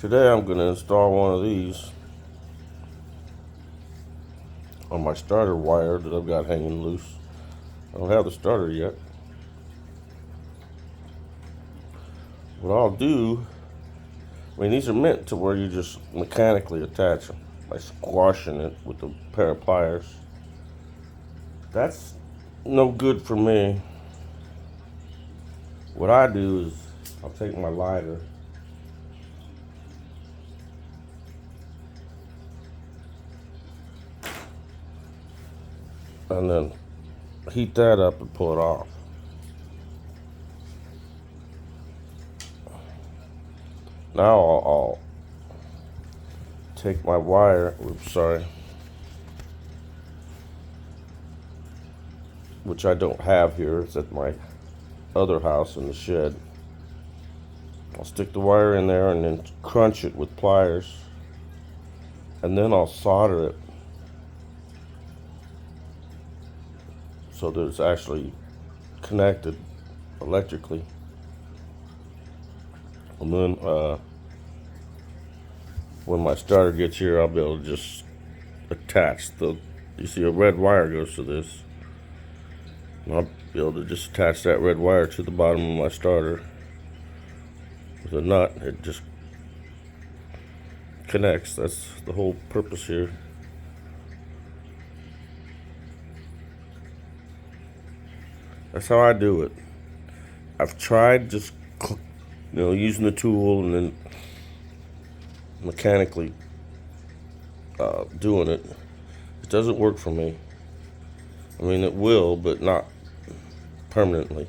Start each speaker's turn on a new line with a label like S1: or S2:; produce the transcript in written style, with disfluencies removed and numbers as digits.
S1: Today I'm going to install one of these on my starter wire that I've got hanging loose. I don't have the starter yet. What I'll do, these are meant to where you just mechanically attach them by squashing it with a pair of pliers. That's no good for me. What I do is I'll take my lighter and then heat that up and pull it off. Now I'll take my wire, which I don't have here, it's at my other house in the shed. I'll stick the wire in there and then crunch it with pliers, and then I'll solder it so that it's actually connected electrically. And then when my starter gets here, I'll be able to just attach you see a red wire goes to this. And I'll be able to just attach that red wire to the bottom of my starter with a nut. It just connects. That's the whole purpose here. That's how I do it. I've tried just using the tool and then mechanically doing it. It doesn't work for me. I mean, it will, but not permanently.